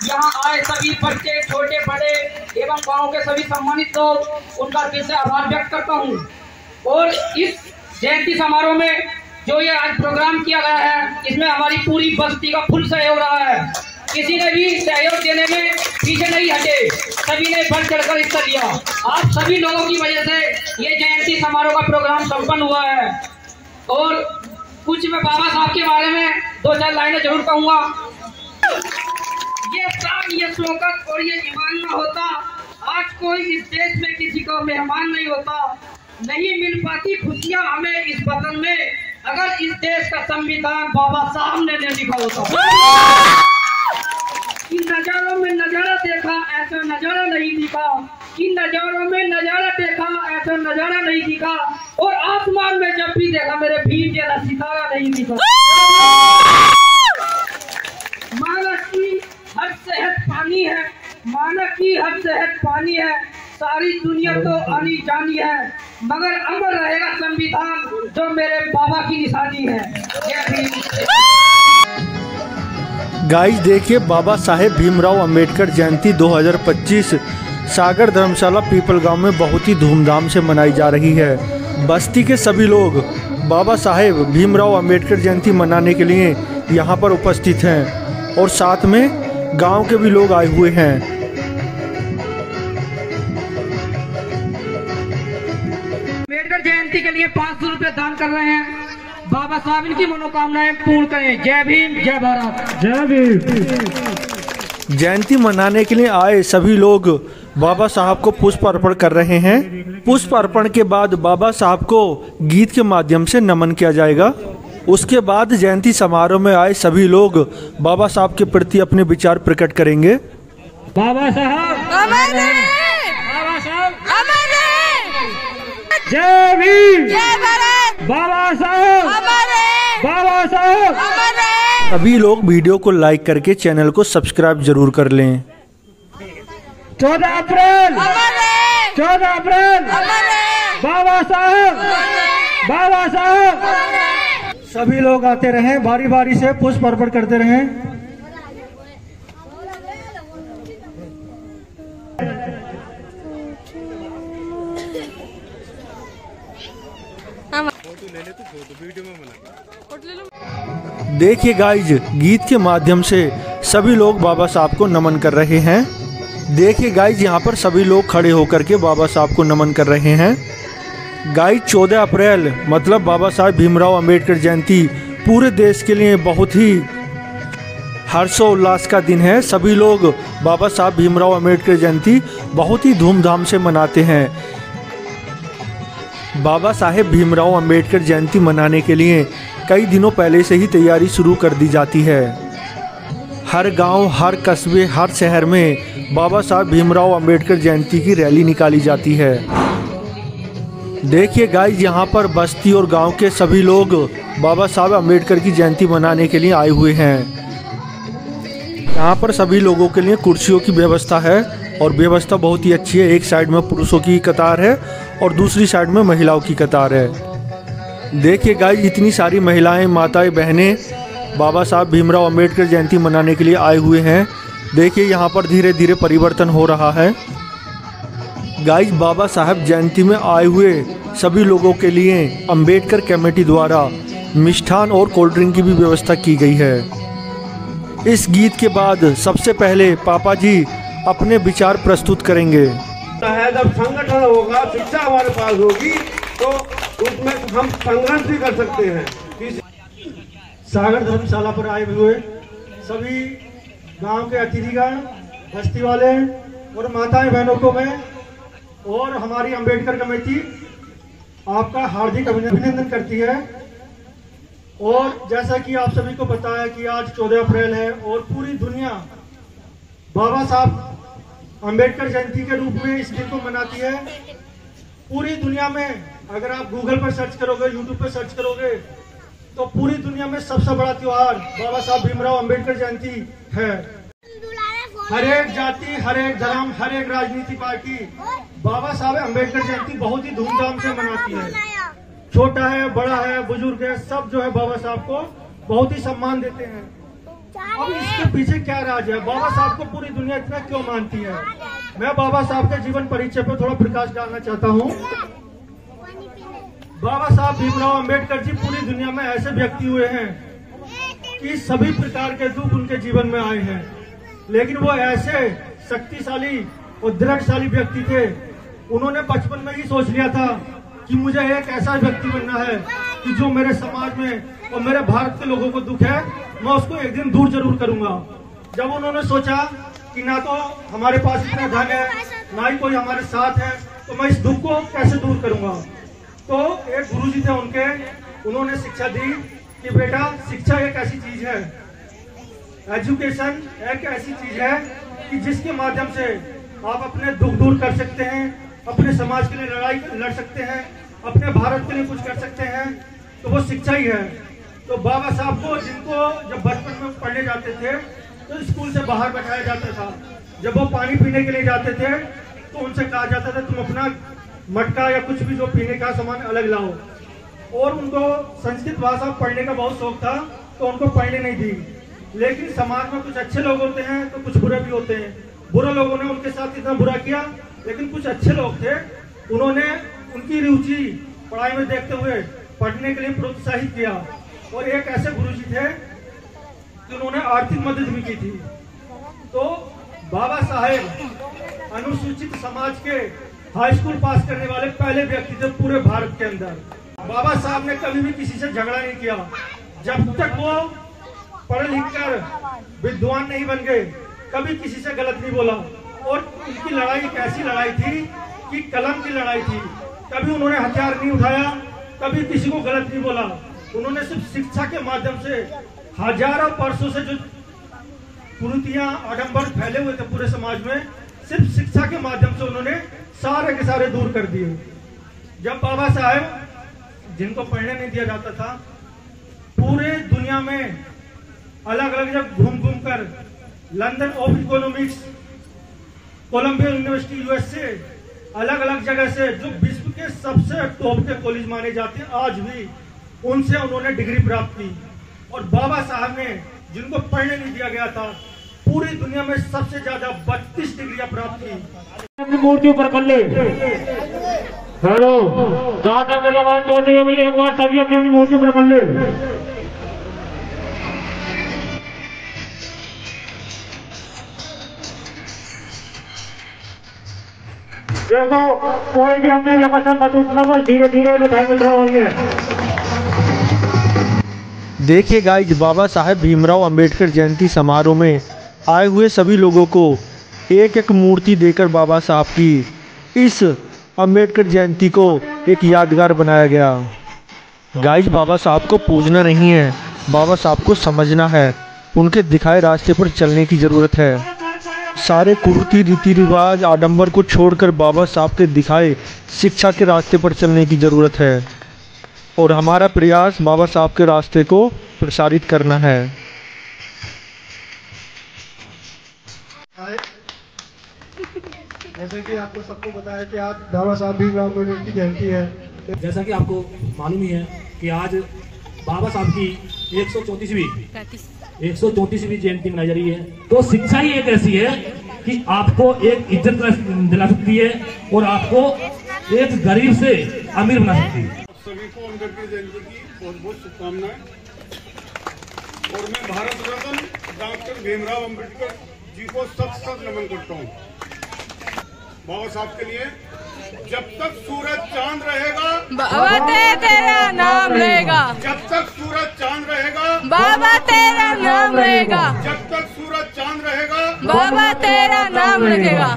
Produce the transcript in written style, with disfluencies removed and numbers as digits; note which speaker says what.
Speaker 1: यहाँ आए सभी बच्चे, छोटे बड़े एवं गांव के सभी सम्मानित लोग, उनका दिल से आभार व्यक्त करता हूँ। और इस जयंती समारोह में जो ये आज प्रोग्राम किया गया है, इसमें हमारी पूरी बस्ती का फुल सहयोग रहा है। किसी ने भी सहयोग देने में पीछे नहीं हटे, सभी ने बढ़ चढ़कर हिस्सा लिया। आप सभी लोगों की वजह से ये जयंती समारोह का प्रोग्राम संपन्न हुआ है। और कुछ मैं बाबा साहब के बारे में 2-4 लाइनें जरूर कहूँगा। ये शान, ये शौकत और ये ईमान न होता, आज कोई इस देश में किसी को मेहमान नहीं होता। नहीं मिल पाती खुशियाँ हमें इस वतन में, अगर इस देश का संविधान बाबा साहब ने लिखा होता। इन नजारों में नजारा देखा, ऐसा नजारा नहीं दिखा। इन नजारों में नजारा देखा, ऐसा नजारा नहीं दिखा। और आसमान में जब भी देखा, मेरे भीम जैसा सितारा नहीं दिखा। माना की हर सेहत पानी है, माना की हर सेहत पानी है, सारी दुनिया तो आनी जानी है, मगर अमर रहेगा संविधान जो मेरे बाबा की निशानी है। जय भीम।
Speaker 2: गाइस देखिए, बाबा साहेब भीमराव अंबेडकर जयंती 2025 सागर धर्मशाला पीपल गांव में बहुत ही धूमधाम से मनाई जा रही है। बस्ती के सभी लोग बाबा साहेब भीमराव अंबेडकर जयंती मनाने के लिए यहां पर उपस्थित हैं और साथ में गांव के भी लोग आए हुए हैं।
Speaker 1: अंबेडकर जयंती के लिए 500 रुपए दान कर रहे हैं। बाबा साहब इनकी मनोकामनाएं पूर्ण करें। जय भीम, जय भारत, जय भीम।
Speaker 2: जयंती मनाने के लिए आए सभी लोग बाबा साहब को पुष्प अर्पण कर रहे हैं। पुष्प अर्पण के बाद बाबा साहब को गीत के माध्यम से नमन किया जाएगा। उसके बाद जयंती समारोह में आए सभी लोग बाबा साहब के प्रति अपने विचार प्रकट करेंगे।
Speaker 1: बाबा साहब
Speaker 3: अमर रहे,
Speaker 1: बाबा साहब
Speaker 3: अमर रहे,
Speaker 1: जय भीम,
Speaker 3: जय भारत,
Speaker 1: बाबा साहब
Speaker 3: अमर रहे,
Speaker 1: बाबा साहब
Speaker 3: अमर रहे।
Speaker 2: सभी लोग वीडियो को लाइक करके चैनल को सब्सक्राइब जरूर कर लें।
Speaker 1: 14 अप्रैल,
Speaker 3: अमर रहे,
Speaker 1: 14 अप्रैल,
Speaker 3: अमर रहे,
Speaker 1: बाबा साहब, बाबा साहब। सभी लोग आते रहें, बारी बारी से पुष्प अर्पण करते रहें।
Speaker 2: देखिए गाइज, गीत के माध्यम से सभी लोग बाबा साहब को नमन कर रहे हैं। देखिए गाइज, यहाँ पर सभी लोग खड़े होकर के बाबा साहब को नमन कर रहे हैं। गाइज 14 अप्रैल मतलब बाबा साहब भीमराव अंबेडकर जयंती पूरे देश के लिए बहुत ही हर्षोल्लास का दिन है। सभी लोग बाबा साहब भीमराव अंबेडकर जयंती बहुत ही धूमधाम से मनाते हैं। बाबा साहेब भीमराव अंबेडकर जयंती मनाने के लिए कई दिनों पहले से ही तैयारी शुरू कर दी जाती है। हर गांव, हर कस्बे, हर शहर में बाबा साहब भीमराव अंबेडकर जयंती की रैली निकाली जाती है। देखिए गाइस, यहाँ पर बस्ती और गांव के सभी लोग बाबा साहब अंबेडकर की जयंती मनाने के लिए आए हुए हैं। यहाँ पर सभी लोगों के लिए कुर्सियों की व्यवस्था है और व्यवस्था बहुत ही अच्छी है। एक साइड में पुरुषों की कतार है और दूसरी साइड में महिलाओं की कतार है। देखिए गाइस, इतनी सारी महिलाएं, माताएं, बहनें बाबा साहब भीमराव अंबेडकर जयंती मनाने के लिए आए हुए हैं। देखिए यहाँ पर धीरे धीरे परिवर्तन हो रहा है। गाइस, बाबा साहब जयंती में आए हुए सभी लोगों के लिए अंबेडकर कमेटी द्वारा मिष्ठान और कोल्ड ड्रिंक की भी व्यवस्था की गई है। इस गीत के बाद सबसे पहले पापा जी अपने विचार प्रस्तुत करेंगे।
Speaker 4: जब संगठन होगा, शिक्षा हमारे पास होगी, तो उसमें हम संघर्ष भी कर सकते हैं।
Speaker 5: सागर धर्मशाला पर आए हुए सभी गांव के अतिथिगण, बस्ती वाले और माताएं बहनों को मैं और हमारी अंबेडकर कमेटी आपका हार्दिक अभिनंदन करती है। और जैसा कि आप सभी को पता है कि आज 14 अप्रैल है और पूरी दुनिया बाबा साहब अंबेडकर जयंती के रूप में इस दिन को मनाती है। पूरी दुनिया में अगर आप गूगल पर सर्च करोगे, यूट्यूब पर सर्च करोगे, तो पूरी दुनिया में सबसे बड़ा त्योहार बाबा साहब भीमराव अंबेडकर जयंती है। हर एक जाति, हर एक धर्म, हर एक राजनीति पार्टी बाबा साहब अंबेडकर जयंती बहुत ही धूमधाम से मनाती है। छोटा है, बड़ा है, बुजुर्ग है, सब जो है बाबा साहब को बहुत ही सम्मान देते हैं। अब इसके पीछे क्या राज है? बाबा साहब को पूरी दुनिया इतना क्यों मानती है? मैं बाबा साहब के जीवन परिचय पर थोड़ा प्रकाश डालना चाहता हूँ। बाबा साहब भीमराव अंबेडकर जी पूरी दुनिया में ऐसे व्यक्ति हुए हैं कि सभी प्रकार के दुख उनके जीवन में आए हैं, लेकिन वो ऐसे शक्तिशाली और दृढ़शाली व्यक्ति थे। उन्होंने बचपन में ही सोच लिया था कि मुझे एक ऐसा व्यक्ति बनना है कि जो मेरे समाज में और मेरे भारत के लोगों को दुख है, मैं उसको एक दिन दूर जरूर करूंगा। जब उन्होंने सोचा कि ना तो हमारे पास इतना धन है, ना ही कोई हमारे साथ है, तो मैं इस दुख को कैसे दूर करूंगा। तो एक गुरुजी थे उनके, उन्होंने शिक्षा दी कि बेटा शिक्षा एक ऐसी चीज है, एजुकेशन एक ऐसी चीज है कि जिसके माध्यम से आप अपने दुख दूर कर सकते हैं, अपने समाज के लिए लड़ाई लड़ सकते हैं, अपने भारत के लिए कुछ कर सकते हैं, तो वो शिक्षा ही है। तो बाबा साहब को, जिनको जब बचपन में पढ़ने जाते थे तो स्कूल से बाहर बैठाया जाता था, जब वो पानी पीने के लिए जाते थे तो उनसे कहा जाता था तुम अपना मटका या कुछ भी जो पीने का सामान अलग लाओ। और उनको संस्कृत भाषा पढ़ने का बहुत शौक था, तो उनको पढ़ने नहीं दी। लेकिन समाज में कुछ अच्छे लोग होते हैं तो कुछ बुरे भी होते हैं। बुरे लोगों ने उनके साथ इतना बुरा किया, लेकिन कुछ अच्छे लोग थे, उन्होंने उनकी रुचि पढ़ाई में देखते हुए पढ़ने के लिए प्रोत्साहित किया। और एक ऐसे गुरुजी थे कि उन्होंने आर्थिक मदद भी की थी। तो बाबा साहेब अनुसूचित समाज के हाई स्कूल पास करने वाले पहले व्यक्ति थे पूरे भारत के अंदर। बाबा साहब ने कभी भी किसी से झगड़ा नहीं किया। जब तक वो पढ़ लिख कर विद्वान नहीं बन गए, कभी किसी से गलत नहीं बोला। और उनकी लड़ाई एक ऐसी लड़ाई थी कि कलम की लड़ाई थी। कभी उन्होंने हथियार नहीं उठाया, कभी किसी को गलत नहीं बोला। उन्होंने सिर्फ शिक्षा के माध्यम से हजारों वर्षों से जो कुरीतियां, आडंबर फैले हुए थे पूरे समाज में, सिर्फ शिक्षा के माध्यम से उन्होंने सारे के सारे दूर कर दिए। जब बाबा साहेब, जिनको पढ़ने नहीं दिया जाता था, पूरे दुनिया में अलग अलग जगह घूम घूम कर London of economics, Columbia university USA, अलग अलग जगह से जो विश्व के सबसे टॉप के कॉलेज माने जाते हैं, आज भी उनसे उन्होंने डिग्री प्राप्त की। और बाबा साहब ने, जिनको पढ़ने नहीं दिया गया था, पूरी दुनिया में सबसे ज्यादा 32 डिग्रियां प्राप्त की।
Speaker 6: मूर्ति ऊपर कर ले। हेलो, दादा के लगान तोड़ने के लिए एक बार सभी अपनी मूर्ति ऊपर कर ले। देखो, कोई भी हमने ये पसंद मत उठना, बस धीरे धीरे मिठाई मिल रहा होंगे।
Speaker 2: देखिए गाइस, बाबा साहेब भीमराव अंबेडकर जयंती समारोह में आए हुए सभी लोगों को एक एक मूर्ति देकर बाबा साहब की इस अंबेडकर जयंती को एक यादगार बनाया गया। गाइस, बाबा साहब को पूजना नहीं है, बाबा साहब को समझना है। उनके दिखाए रास्ते पर चलने की ज़रूरत है। सारे कुरीति, रीति रिवाज, आडंबर को छोड़कर बाबा साहब के दिखाए शिक्षा के रास्ते पर चलने की ज़रूरत है। और हमारा प्रयास बाबा साहब के रास्ते को प्रसारित करना है।
Speaker 5: जैसे कि आपको सबको बताया कि आज बाबा साहब भीमराव अम्बेडकर की जयंती है।
Speaker 6: जैसा कि आपको मालूम ही है कि आज बाबा साहब की 134वीं जयंती मनाई जा रही है। तो शिक्षा ही एक ऐसी है कि आपको एक इज्जत दिला सकती है और आपको एक गरीब से अमीर बना सकती है।
Speaker 4: सभी को अम्बेडकर जयंती की बहुत बहुत शुभकामनाएं। और मैं भारत रत्न डॉक्टर भीमराव अम्बेडकर जी को सत नमन करता हूँ। बाबा साहब के लिए जब तक सूरज चांद रहेगा,
Speaker 3: बाबा तेरा नाम रहेगा।
Speaker 4: जब तक सूरज चांद रहेगा,
Speaker 3: बाबा तेरा नाम रहेगा।
Speaker 4: जब तक सूरज चांद रहेगा,
Speaker 3: बाबा तेरा नाम रहेगा।